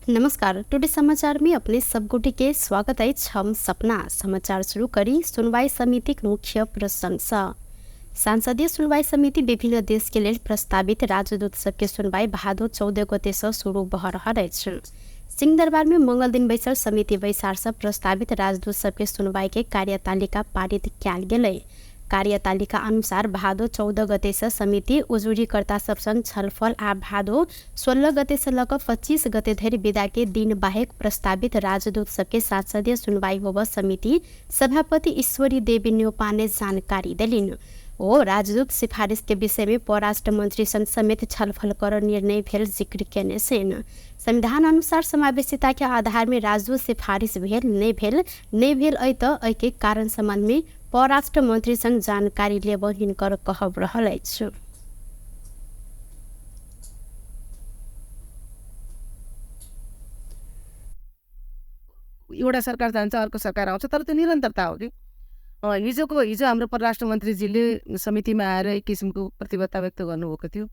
नमस्कार। टुडे समाचार में अपने सबगोटी के स्वागत है। हम सपना समाचार शुरू करी सुनवाई समिति के मुख्य प्रशंसा। संसदीय सुनवाई समिति विभिन्न देश के लिए प्रस्तावित राजदूत सबके सुनवाई भादो 14 गते से शुरू भऽ रहल अछि। सिंहदरबार में मंगल दिन बैसल समिति बैसार से प्रस्तावित राजदूत सबके सुनवाई के कार्यतालिका पारित कयल गेलै। कार्यतालिका अनुसार भादो 14 गते से समिति उजुरीकर्ता सबसँग छलफल आ भादो 16 गते से लऽ 25 गते धरि विदा के दिन बाहेक प्रस्तावित राजदूत सबके संसदीय सुनवाई होब समिति सभापति ईश्वरी देवी न्यौपा जानकारी देलिन्। ओ राजदूत सिफारिश के विषय में परराष्ट्र मंत्री संग समेत छलफल कर निर्णय भेल जिक्र केने छन्। संविधान अनुसार समावेशिता के आधार में राजदूत सिफारिश भेल नहीं भेल अइ त अइ के कारण संबंध में परराष्ट्र मंत्री संग जानकारी लेब हिनकर कहब रहल अछि। एउटा सरकार जान्छ अर्को सरकार आउँछ तर त्यो निरन्तरता हो कि हिजो हाम्रो परराष्ट्र मन्त्रीजीले समितिमा आएर एक किसिमको प्रतिबद्धता व्यक्त गर्नुभएको थियो।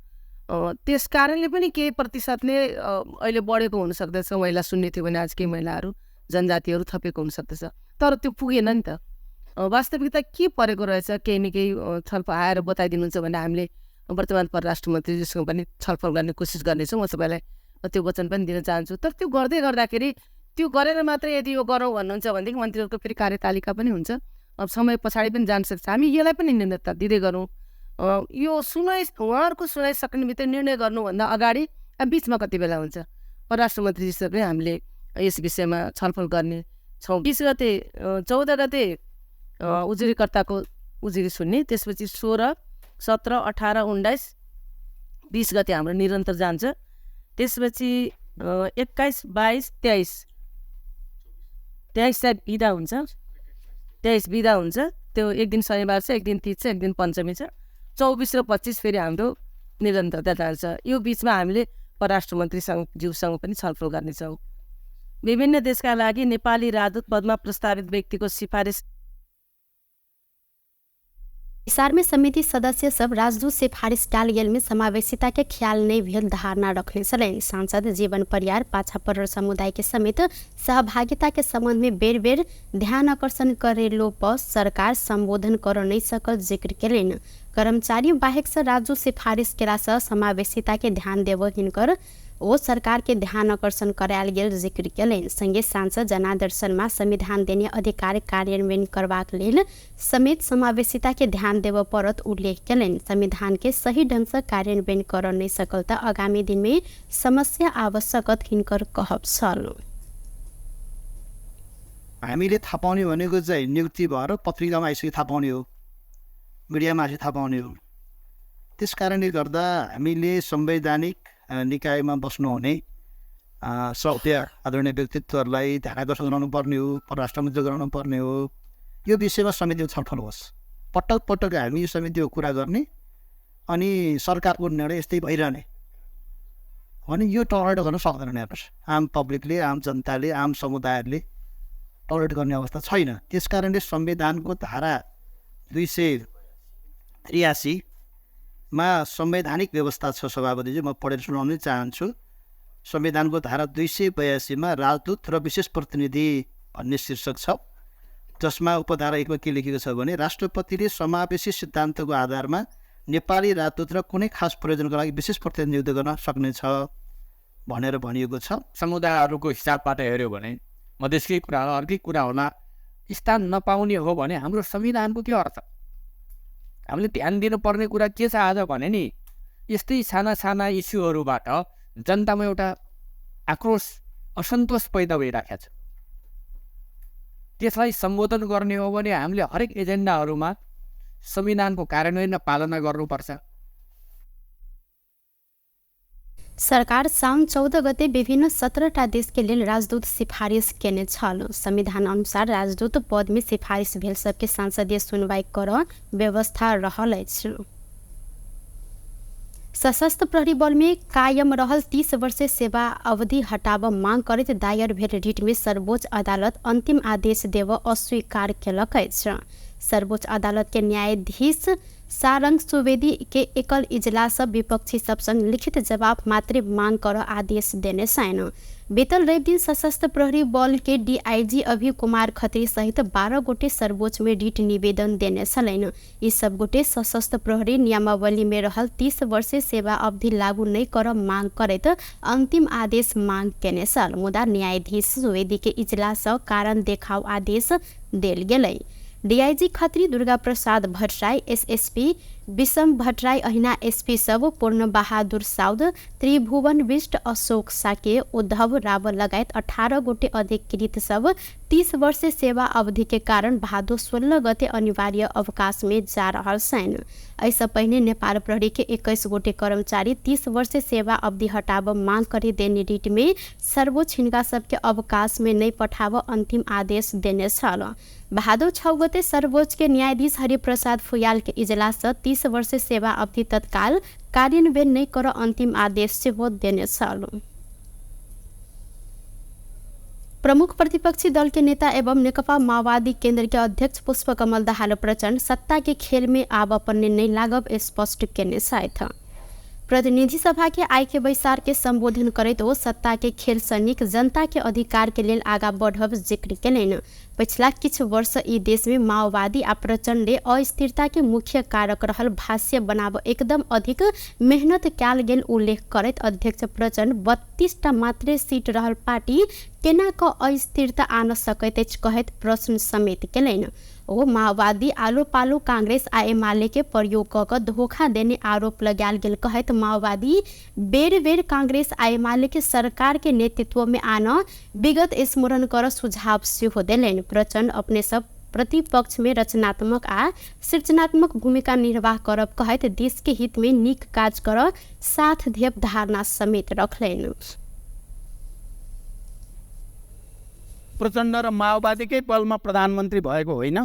त्यस कारणले पनि केही प्रतिशतले अहिले बढेको हुनसक्दछ। महिला सुन्ने थियो भने आज केही महिलाहरू जनजातिहरू थपेको हुनसक्दछ तर त्यो पुगेन नि त। वास्तविकता के परेको रहेछ केही न केही छलफल आएर बताइदिनुहुन्छ भने हामीले वर्तमान परराष्ट्र मन्त्रीजीसँग पनि छलफल गर्ने कोसिस गर्नेछौँ। म सबैलाई त्यो वचन पनि दिन चाहन्छु। तर त्यो गर्दै गर्दाखेरि त्यो गरेर मात्रै यदि यो गरौँ भन्नुहुन्छ भनेदेखि मन्त्रीहरूको फेरि कार्यतालिका पनि हुन्छ। अब समय पछाडि पनि जान सक्छ। हामी यसलाई पनि निर्णयता दिँदै गरौँ। यो उहाँहरूको सुनाइ सक्ने बित्तिकै निर्णय गर्नुभन्दा अगाडि बिचमा कति बेला हुन्छ परराष्ट्र मन्त्रीजीसँगै हामीले यस विषयमा छलफल गर्ने छौँ। 20 गते 14 गते उजुरीकर्ताको उजुरी सुन्ने, त्यसपछि 16, 17, 18, 19, 20 गते हाम्रो निरन्तर जान्छ। त्यसपछि 21, 22, 23 चाहिँ बिदा हुन्छ। 23 बिदा हुन्छ। त्यो एक दिन शनिबार छ, एक दिन तीज छ, एक दिन पञ्चमी छ। 24 र 25 फेरि हाम्रो निरन्तरता जान्छ। यो बिचमा हामीले परराष्ट्र मन्त्रीसँग ज्यूसँग पनि छलफल गर्नेछौँ। विभिन्न देशका लागि नेपाली राजदूत पदमा प्रस्तावित व्यक्तिको सिफारिस विचार में समिति सदस्य सब राजदूत सिफारिश कयल गेल में समावेशिता के ख्याल नहीं भेल धारणा रखने छलैन। सांसद जीवन परियार पाछा पड़ल समुदाय के समेत सहभागिता के संबंध में बेर बेर ध्यान आकर्षण करेलो पर सरकार संबोधन कर नहीं सकल जिक्र केलैन। कर्मचारी बाहेक से राजदूत सिफारिश केला से समावेशिता के ध्यान देव हिनकर ओ सरकार के ध्यान आकर्षण करायल गेल जिक्र केलैन। संगे सांसद जनादर्शन में संविधान देने अधिकार कार्यान्वयन करबाक लेल समेत समावेशिता के ध्यान देव परत उल्लेख केलैन। संविधान के सही ढंग से कार्यान्वयन कर नहीं सकल त आगामी दिन में समस्या आवश्यकत हिनकर कहब छल। हामीले थाहा पाउने भनेको चाहिँ नियुक्ति भएर पत्रिकामा आइसके थाहा पाउने हो, मिडियामा आइसके थाहा पाउने हो। त्यस कारणले गर्दा हामीले संवैधानिक निकायमा बस्नुहुने सत्य आदरणीय व्यक्तित्वहरूलाई ध्यान आकर्षण गराउनुपर्ने हो, परराष्ट्र मन्त्री गराउनुपर्ने हो। यो विषयमा समितिको छलफल होस्। पटक पटक हामी यो समितिको कुरा गर्ने अनि सरकारको निर्णय यस्तै भइरहने भने यो टलरेट गर्न सक्दैन। हेर्नुहोस्, आम पब्लिकले, आम जनताले, आम समुदायहरूले टलरेट गर्ने अवस्था छैन। त्यस कारणले संविधानको धारा 283 मा संवैधानिक व्यवस्था छ। सभापतिजी, म पढेर सुनाउन चाहन्छु। संविधानको धारा 282 मा राजदूत र विशेष प्रतिनिधि भन्ने शीर्षक छ, जसमा उपधारा 1 मा के लेखेको छ भने राष्ट्रपतिले समावेशी सिद्धान्तको आधारमा नेपाली राजदूत र कुनै खास प्रयोजनको लागि विशेष प्रतिनिधि नियुक्त गर्न सक्नेछ भनेर भनिएको छ। समुदायहरूको हिसाबबाट हेऱ्यो भने मधेसकै कुरा अर्कै कुरा होला, स्थान नपाउने हो भने हाम्रो संविधानको के अर्थ? हामीले ध्यान दिनुपर्ने कुरा के छ आज भने नि यस्तै साना साना इस्युहरूबाट जनतामा एउटा आक्रोश, असन्तोष पैदा भइराखेको छ। त्यसलाई सम्बोधन गर्ने हो भने हामीले हरेक एजेन्डाहरूमा संविधानको कार्यान्वयन पालना गर्नुपर्छ। सरकार साउन 14 गते विभिन्न 17टा देश के लिए राजदूत सिफारिश केने छल। संविधान अनुसार राजदूत पद में सिफारिश भेल सबके संसदीय सुनवाई कर व्यवस्था रहल अछि। सशस्त्र प्रहरी बल में कायम रहल 30 वर्षीय सेवा अवधि हटाव मांग करैत दायर भेल रिट में सर्वोच्च अदालत अंतिम आदेश देव अस्वीकार केलक अछि। सर्वोच्च अदालत के न्यायाधीश सारंग सुवेदी के एकल इजलास विपक्षी सब संग लिखित जवाब मात्रै मांग कर आदेश देने छैन। बीतल रवि दिन सशस्त्र प्रहरी बल के डीआईजी अभी कुमार खत्री सहित 12 गोटे सर्वोच्च में रिट निवेदन देने छलैन। यी सब गोटे सशस्त्र प्रहरी नियमावली में रहल 30 वर्षीय सेवा अवधि लागू नहीं कर मांग करैत अंतिम आदेश मांग केने छल। मुदा न्यायाधीश सुवेदी के इजलास कारण देखाव आदेश देल गेलै। डीआईजी खत्री दुर्गा प्रसाद भट्टराई, एसएसपी विषम भट्टराई, अहिना एसपी सब पूर्ण बहादुर साउद, त्रिभुवन विष्ट, अशोक साके, उद्धव रावल लगायत 18 गोटे अधिकृत सब 30 वर्षीय सेवा अवधि के कारण भादो 16 गते अनिवार्य अवकाश में जा रहल छन्। ऐसा पहले नेपाल प्रहरी के 21 गोटे कर्मचारी 30 वर्षीय सेवा अवधि हटाव मांग करे देने रिट में सर्वोच्च हिनका सबके अवकाश में नहीं पठाव अंतिम आदेश देने छल। भादो 6 गते सर्वोच्च के न्यायाधीश हरिप्रसाद फुयाल के इजलास 30 वर्षीय सेवा अवधि तत्काल कार्यान्वयन नहीं कर अंतिम आदेश से हो देने छल। प्रमुख प्रतिपक्षी दल के नेता एवं नेकपा माओवादी केंद्र के अध्यक्ष पुष्पकमल दाहाल प्रचंड सत्ता के खेल में आब अपन नहीं लागब स्पष्ट केने छथि। प्रतिनिधि सभा के आय के बैसार के संबोधन करते वो सत्ता के खेल से नीक जनता के अधिकार के लेल आगा बढ़ब जिक्र केलनि। पिछला किछु वर्ष ई देश में माओवादी आ प्रचंडे अस्थिरता के मुख्य कारक रहल भाष्य बनाब एकदम अधिक मेहनत कयल गेल उल्लेख करैत अध्यक्ष प्रचंड 32टा मात्रे सीट रहल पार्टी केना क अस्थिरता आन सकैत अछि कहैत प्रश्न समेत केलनि। ओ माओवादी आलो पालो कांग्रेस आ एमाले के प्रयोग क धोखा देने आरोप लगायल गेल कहैत माओवादी बेर बेर कांग्रेस आ एमाले के सरकार के नेतृत्व में आन विगत स्मरण कर सुझाव सेहो देलनि। प्रचंड अपने सब प्रतिपक्ष में रचनात्मक आ सृजनात्मक भूमिका निर्वाह करब कहैत देश के हित में नीक काज कर साथ देव धारणा समेत रखलनि। प्रचण्ड र माओवादीकै बलमा प्रधानमन्त्री भएको होइन।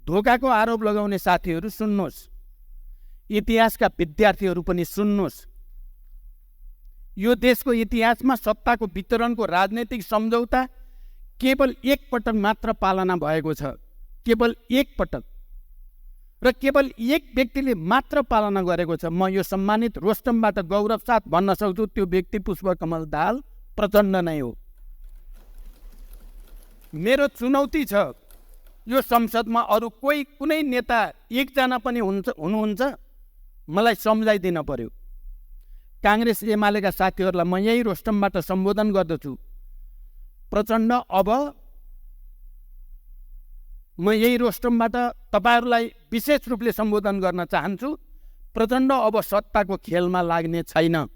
धोकाको आरोप लगाउने साथीहरू सुन्नुहोस्, इतिहासका विद्यार्थीहरू पनि सुन्नुहोस्। यो देशको इतिहासमा सत्ताको वितरणको राजनैतिक सम्झौता केवल एक पटक मात्र पालना भएको छ, केवल एक पटक, र केवल एक व्यक्तिले मात्र पालना गरेको छ। म यो सम्मानित रोस्टमबाट गौरव साथ भन्न सक्छु, त्यो व्यक्ति पुष्पकमल दाहाल प्रचण्ड नै हो। मेरो चुनौती छ, यो संसदमा अरू कोही कुनै नेता एकजना पनि हुनुहुन्छ, मलाई सम्झाइदिन पर्यो। कांग्रेस एमालेका साथीहरूलाई म यही रोस्टमबाट सम्बोधन गर्दछु। प्रचण्ड, अब म यही रोस्टमबाट तपाईहरूलाई विशेष रूपले सम्बोधन गर्न चाहन्छु। प्रचण्ड अब सत्ताको खेलमा लाग्ने छैन।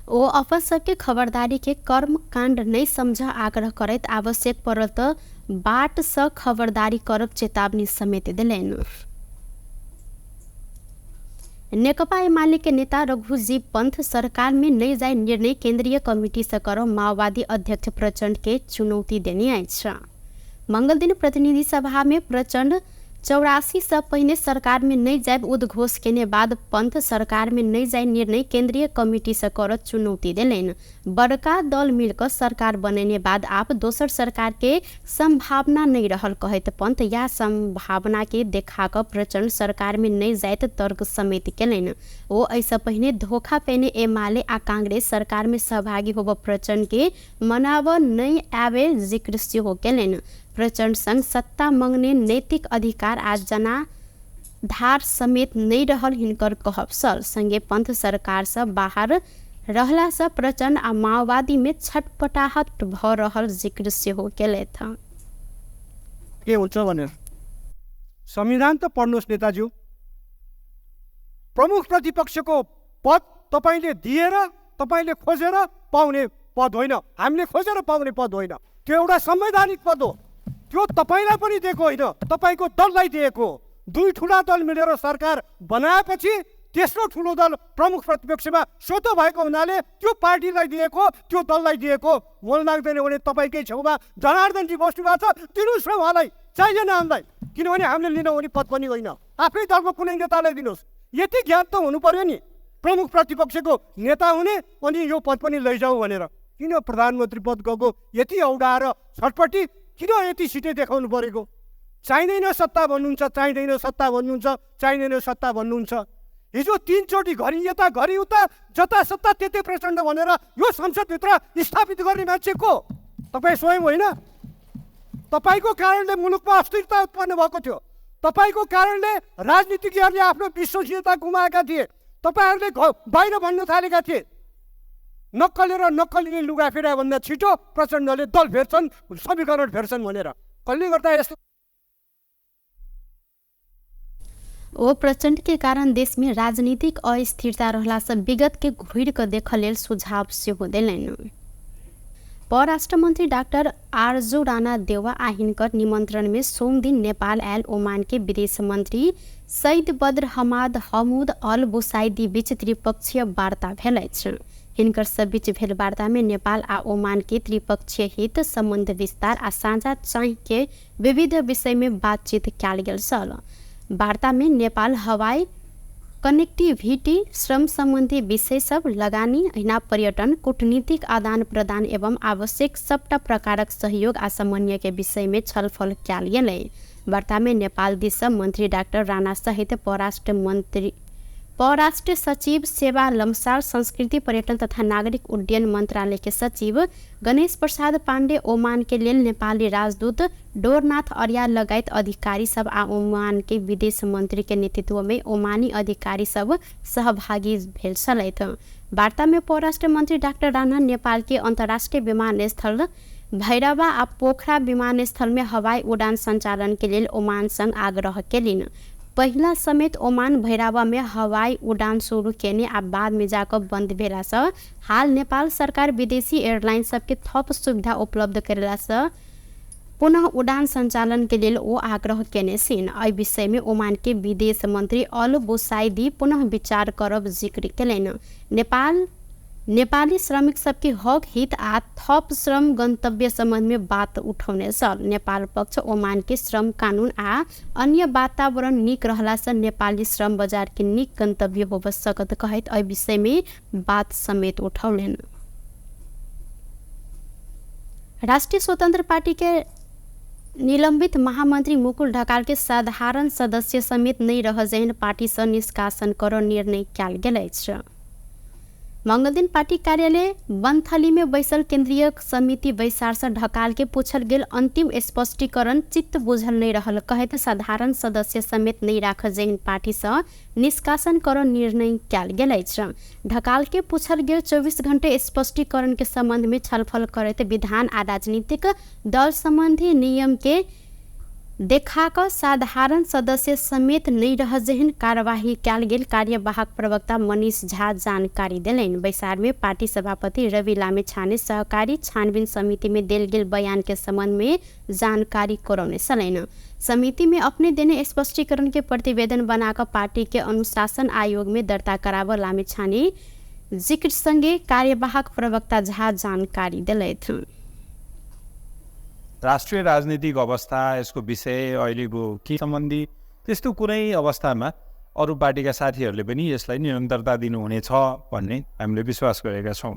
ओ अपन सबके खबरदारी के कर्म कांड नहीं समझ आग्रह करैत आवश्यक पड़ल तो बाट से खबरदारी करब चेतावनी समेत दिलैन। नेकपा एमाले के नेता रघुजी पंथ सरकार में नहीं जाए निर्णय केंद्रीय कमिटी से कर माओवादी अध्यक्ष प्रचंड के चुनौती देने अछि। मंगल दिन प्रतिनिधि सभा में प्रचंड 84 से पहले सरकार में नहीं जाए उद्घोष केने बाद पंथ सरकार में नहीं जाए निर्णय केंद्रीय कमिटी से कर चुनौती दिलैन। बड़का दल मिलकर सरकार बनेने बाद आप दोसर सरकार के संभावना नहीं रहल कहत पंथ या संभावना के देखाकर प्रचंड सरकार में नहीं जाए तर्क समेत केलैन। वो ऐसा पहले धोखा पेने एमाले आ कांग्रेस सरकार में सहभागी होब प्रचंड के मनाव नहीं आवे जिक्र से हो केलैन। प्रचंड संग सत्ता मांगने नैतिक अधिकार आज जना धार समेत नहीं रहल हिनकर कहब सल। संगे पंथ सरकार से बाहर रहला से प्रचंड आ माओवादी में छटपटाहट भ रहल जिक्र से हो केले था। के हुन्छ भनेर संविधान त पढ्नुहोस् नेताज्यू। प्रमुख प्रतिपक्षको पद तपाईले दिएर तपाईले खोजेर पाउने पद होइन, हामीले खोजेर पाउने पद होइन। त्यो एउटा संवैधानिक पद हो। त्यो तपाईलाई पनि दिएको होइन, तपाईको दललाई दिएको। दुई ठुला दल मिलेर सरकार बनाएपछि तेस्रो ठुलो दल प्रमुख प्रतिपक्षमा स्वतः भएको हुनाले त्यो पार्टीलाई दिएको, त्यो दललाई दिएको। मन लाग्दैन भने तपाईकै छेउमा जनार्दनजी बस्नु भएको छ, दिनुहोस् न उहाँलाई, चाहिएन हामीलाई। किनभने हामीले लिन हुने पद पनि होइन, आफ्नै दलको कुनै नेतालाई दिनुहोस्। यति ज्ञान त हुनु पर्यो नि प्रमुख प्रतिपक्षको नेता हुने, अनि यो पद पनि लैजाऊ भनेर। किन प्रधानमन्त्री पद गएको यति औडाएर छटपट्टि किन यति छिटै देखाउनु परेको? चाहिँदैन सत्ता भन्नुहुन्छ, चाहिँदैन सत्ता भन्नुहुन्छ, चाहिँदैन सत्ता भन्नुहुन्छ। हिजो 3 चोटि घरि यता घरि उता जतासत्ता त्यतै प्रचण्ड भनेर यो संसदभित्र स्थापित गर्ने मान्छे को? तपाईँ स्वयं होइन? तपाईँको कारणले मुलुकमा अस्थिरता उत्पन्न भएको थियो। तपाईँको कारणले राजनीतिज्ञहरूले आफ्नो विश्वसनीयता गुमाएका थिए। तपाईँहरूले बाहिर भन्न थालेका थिए नक्कलीले लुगा फेरा भन्दा छिटो प्रचण्डले दल फेर्छन्, समीकरण फेर्छन् भनेर। कसले गर्दा यस्तो? ओ प्रचंड के कारण देश में राजनीतिक अस्थिरता रहला से विगत के घुर के देख लेल सुझाव सेहो देलनि। परराष्ट्र मंत्री डॉक्टर आरजू राणा देवा आहिनकर निमंत्रण में सोम दिन नेपाल आयल ओमान के विदेश मंत्री सईद बद्र हमाद हमूद अल बुसाइदी बीच त्रिपक्षीय वार्ता भेल अछि। हिनकर सब बीच भेल वार्ता में नेपाल आ ओमान के त्रिपक्षीय हित, संबंध विस्तार आ साझा चाह के विविध विषय में बातचीत कयल गेल छल। वार्ता में नेपाल हवाई कनेक्टिविटी, श्रम संबंधी विषय सब, लगानी, ऐना पर्यटन, कूटनीतिक आदान प्रदान एवं आवश्यक सबटा प्रकारक सहयोग आ समन्वय के विषय में छलफल कयल गेलै। वार्ता में नेपाल दिस मंत्री डॉक्टर राणा सहित परराष्ट्र सचिव सेवा लम्साल, संस्कृति पर्यटन तथा नागरिक उड्डयन मंत्रालय के सचिव गणेश प्रसाद पांडे, ओमान के लेल नेपाली राजदूत डोरनाथ अर्या लगायत अधिकारी सब आ ओमान के विदेश मंत्री के नेतृत्व में ओमानी अधिकारी सब सहभागी भेल छलैथ। वार्ता में परराष्ट्र मंत्री डॉक्टर राणा नेपाल के अंतर्राष्ट्रीय विमानस्थल भैरवा आ पोखरा विमानस्थल में हवाई उड़ान संचालन के लिए ओमान संग आग्रह केलिन। पहिला समेत ओमान भैरवा में हवाई उड़ान शुरू केने आ बाद में जाकर बंद भेला से हाल नेपाल सरकार विदेशी एयरलाइन सबके थप सुविधा उपलब्ध करेला से पुनः उड़ान संचालन के लिए ओ आग्रह केने छिन। एहि विषय में ओमान के विदेश मंत्री अल बुसाइदी पुनः विचार करब जिक्र केलनि। नेपाली श्रमिक सबके हक, हित आ थप श्रम गंतव्य संबंध में बात उठौने छल। नेपाल पक्ष ओमान के श्रम कानून आ अन्य वातावरण नीक रहला से नेपाली श्रम बाजार के नीक गंतव्य होब सकत कहत एहि विषय में बात समेत उठौलेन। राष्ट्रीय स्वतंत्र पार्टी के निलंबित महामंत्री मुकुल ढकाल के साधारण सदस्य समेत नहीं रह जैन पार्टी से निष्कासन कर निर्णय कयल गेल अछि। मंगल दिन पार्टी कार्यालय बनथली में बैसल केंद्रीय समिति बैसार से ढकाल के पूछल गेल अंतिम स्पष्टीकरण चित्त बुझल नहीं रहल कहत साधारण सदस्य समेत नहीं राख जैन पार्टी से निष्कासन कर निर्णय कयल गेल अछि। ढकाल के पूछल गेल 24 घंटे स्पष्टीकरण के संबंध में छलफल करते विधान आ राजनीतिक दल संबंधी नियम के देखाक साधारण सदस्य समेत नहीं रह जेहन कार्यवाही कयल गेल कार्यवाहक प्रवक्ता मनीष झा जानकारी देलनि। बैसार में पार्टी सभापति रवि लामेछाने सहकारी छानबीन समिति में देल गेल बयान के संबंध में जानकारी करौने छलैन। समिति में अपने देने स्पष्टीकरण के प्रतिवेदन बनाकर पार्टी के अनुशासन आयोग में दर्ता कराव लामेछाने जिक्र संगे कार्यवाहक प्रवक्ता झा जानकारी दिलैथ। राष्ट्रिय राजनीतिक अवस्था, यसको विषय, अहिलेको के सम्बन्धी त्यस्तो कुनै अवस्थामा अरू पार्टीका साथीहरूले पनि यसलाई निरन्तरता दिनुहुनेछ भन्ने हामीले विश्वास गरेका छौँ।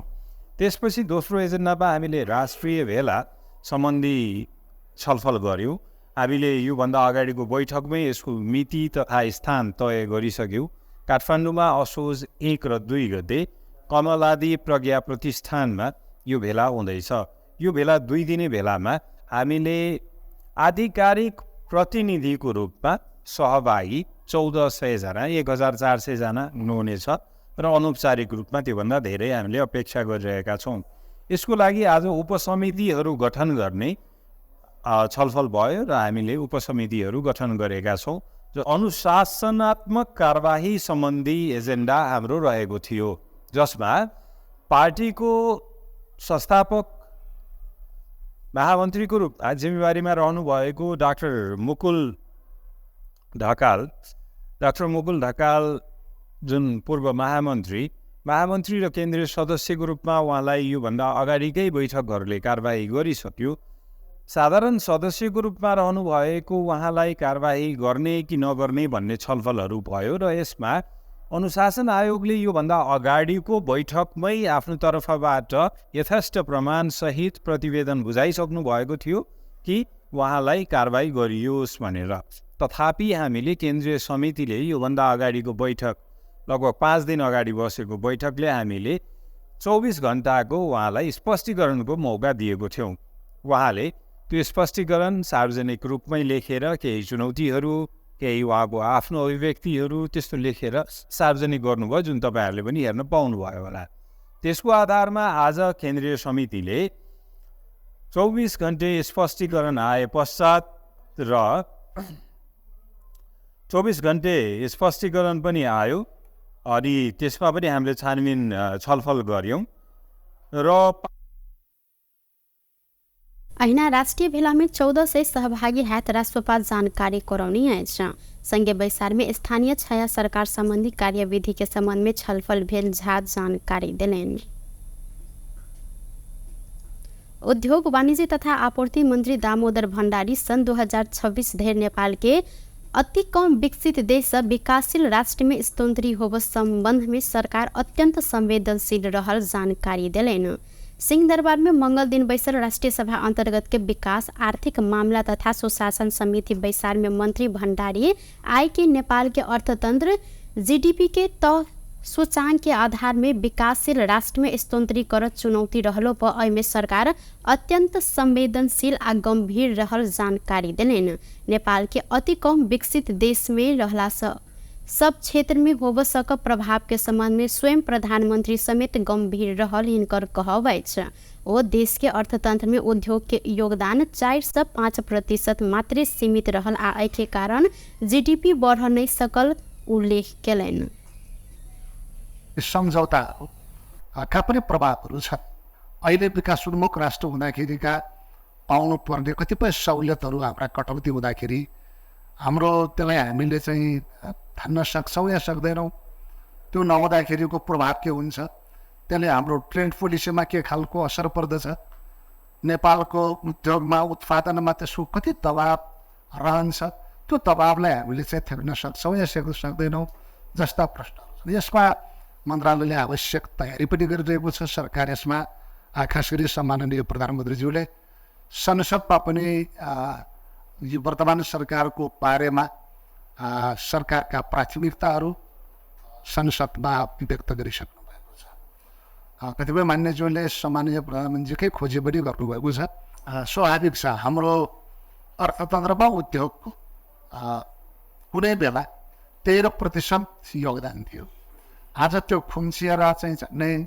त्यसपछि दोस्रो एजेन्डामा हामीले राष्ट्रिय भेला सम्बन्धी छलफल गऱ्यौँ। हामीले योभन्दा अगाडिको बैठकमै यसको मिति तथा स्थान तय गरिसक्यौँ। काठमाडौँमा असोज 1 र 2 गते कमलादी प्रज्ञा प्रतिष्ठानमा यो भेला हुँदैछ। यो भेला 2 दिने भेलामा हामीले आधिकारिक प्रतिनिधिको रूपमा सहभागी 1400 जना 1400 जना हुनुहुनेछ र अनौपचारिक रूपमा त्योभन्दा धेरै हामीले अपेक्षा गरिरहेका छौँ। यसको लागि आज उपसमितिहरू गठन गर्ने छलफल भयो र हामीले उपसमितिहरू गठन गरेका छौँ। जो अनुशासनात्मक कारबाही सम्बन्धी एजेन्डा हाम्रो रहेको थियो, जसमा पार्टीको संस्थापक महामन्त्रीको रूपमा जिम्मेवारीमा रहनुभएको डाक्टर मुकुल ढकाल जुन पूर्व महामन्त्री र केन्द्रीय सदस्यको रूपमा उहाँलाई योभन्दा अगाडिकै बैठकहरूले कारबाही गरिसक्यो। साधारण सदस्यको रूपमा रहनुभएको उहाँलाई कारबाही गर्ने कि नगर्ने भन्ने छलफलहरू भयो र यसमा अनुशासन आयोगले योभन्दा अगाडिको बैठकमै आफ्नो तर्फबाट यथेष्ट प्रमाणसहित प्रतिवेदन बुझाइसक्नु भएको थियो कि उहाँलाई कारबाही गरियोस् भनेर। तथापि हामीले केन्द्रीय समितिले योभन्दा अगाडिको बैठक लगभग 5 दिन अगाडि बसेको बैठकले हामीले 24 घन्टाको उहाँलाई स्पष्टीकरणको मौका दिएको थियौँ। उहाँले त्यो स्पष्टीकरण सार्वजनिक रूपमै लेखेर केही चुनौतीहरू, केही उहाँको आफ्नो अभिव्यक्तिहरू त्यस्तो लेखेर सार्वजनिक गर्नुभयो, जुन तपाईँहरूले पनि हेर्न पाउनुभयो होला। त्यसको आधारमा आज केन्द्रीय समितिले 24 घन्टे स्पष्टीकरण आए पश्चात र 24 घन्टे स्पष्टीकरण पनि आयो अनि त्यसमा पनि हामीले छानबिन छलफल गऱ्यौँ र अहिना राष्ट्रिय भेला में 1400 सहभागी हैत राष्ट्रपाल जानकारी कराउने आएछ। संघीय बैसार में स्थानीय छाया सरकार संबंधी कार्यविधि के संबंध में छलफल भेल झा जानकारी दिलेन। उद्योग वाणिज्य तथा आपूर्ति मंत्री दामोदर भण्डारी सन् 2026 धेर नेपाल के अति कम विकसित देश विकासशील राष्ट्र में स्तोत्री होब संबंध में सरकार अत्यंत संवेदनशील रहल जानकारी दिलेन। सिंहदरबार में मंगल दिन बैसर राष्ट्रीय सभा अंतर्गत के विकास आर्थिक मामला तथा सुशासन समिति बैसार में मंत्री भण्डारी आय के नेपाल के अर्थतंत्र जीडीपी के सूचांक के आधार में विकासशील राष्ट्र में स्तोत्रीकरण चुनौती रहलो पर अयमे सरकार अत्यंत संवेदनशील आ गंभीर रहल जानकारी दिलेन। नेपाल के अति कम विकसित देश में रहला सब क्षेत्र में होब सक प्रभाव के संबंध में स्वयं प्रधानमंत्री समेत गंभीर रहल हिनकर कहब अछि। ओ देश के अर्थतंत्र में उद्योग के योगदान 4 से 5% मात्र सीमित रहल आ एहि के कारण जीडीपी बढ़ नहीं सकल उल्लेख केलनि। सम्झौताका पनि प्रभावहरू छन्। अहिले विकासोन्मुख राष्ट्र हुँदाखेरिका पाउनुपर्ने कतिपय सहुलियतहरू हाम्रा कटौती हुँदाखेरि हाम्रो त्यसलाई हामीले चाहिँ थान्न सक्छौँ या सक्दैनौँ, त्यो नहुँदाखेरिको प्रभाव के हुन्छ, त्यसले हाम्रो ट्रेड पोलिसीमा के खालको असर पर्दछ, नेपालको उद्योगमा उत्पादनमा त्यसको कति दबाब रहन्छ, त्यो दबाबलाई हामीले चाहिँ थ्याक्न सक्छौँ या सक्दैनौँ जस्ता प्रश्नहरू छन्। यसमा मन्त्रालयले आवश्यक तयारी पनि गरिरहेको छ। सरकार यसमा खास गरी सम्माननीय प्रधानमन्त्रीज्यूले संसदमा पनि यो वर्तमान सरकारको बारेमा सरकारका प्राथमिकताहरू संसदमा व्यक्त गरिसक्नु भएको छ। कतिपय मान्यज्यूले सम्माननीय प्रधानमन्त्रीकै खोजी पनि गर्नुभएको छ। स्वाभाविक छ, हाम्रो अर्थतन्त्रमा उद्योगको कुनै बेला 13% योगदान थियो। आज त्यो खुम्चिएर चाहिँ नै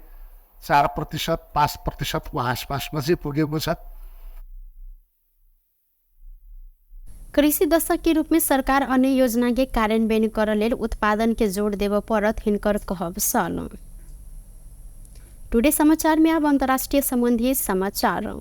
4%, 5% को आसपासमा चाहिँ पुगेको छ। कृषि दशक के रूप में सरकार अन्य योजना के कार्यान्वयन कर लेल उत्पादन के जोड़ देव परत हिनकर कहब सल। टुडे समाचार में अब अंतर्राष्ट्रीय संबंधी समाचार।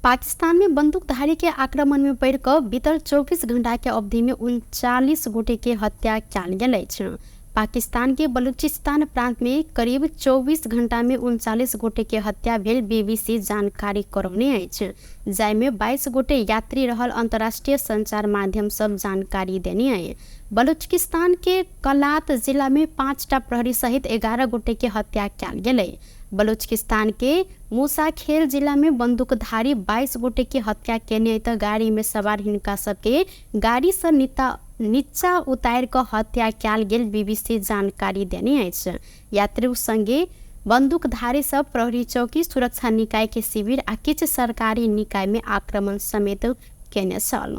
पाकिस्तान में बंदूकधारी के आक्रमण में पड़ कर बीतल 24 घंटा के अवधि में 39 गोटे के हत्या कयल गेल अछि। पाकिस्तान के बलूचिस्तान प्रांत में करीब 24 घंटा में 39 गोटे के हत्या भेल बीबीसी जानकारी करौने अछि, जाहिमे 22 गोटे यात्री रहल अंतर्राष्ट्रीय संचार माध्यम सब जानकारी देने है। बलूचिस्तान के कलात जिला में 5टा प्रहरी सहित 11 गोटे के हत्या कयल गेलै। बलूचिस्तान के मूसाखेल जिला में बंदूकधारी 22 गोटे के हत्या केने त गाड़ी में सवार हिनका सबके गाड़ी से नीचा उतार कर हत्या कयल गेल बीबीसी जानकारी देने अछि। यात्री संगे बंदूकधारी सब प्रहरी चौकी, सुरक्षा निकाय के शिविर आ किछ सरकारी निकाय में आक्रमण समेत केने छल।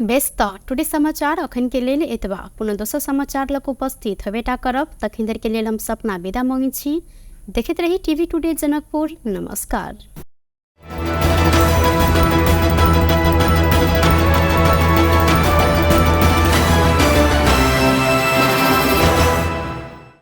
व्यस्त टुडे समाचार अखन के लेल एतबा। पुनः दोसर समाचार लक उपस्थित हेबेटा करब। तखन देर के लेल हम सपना विदा मांगै छी। देखैत रही टीवी टुडे जनकपुर। नमस्कार।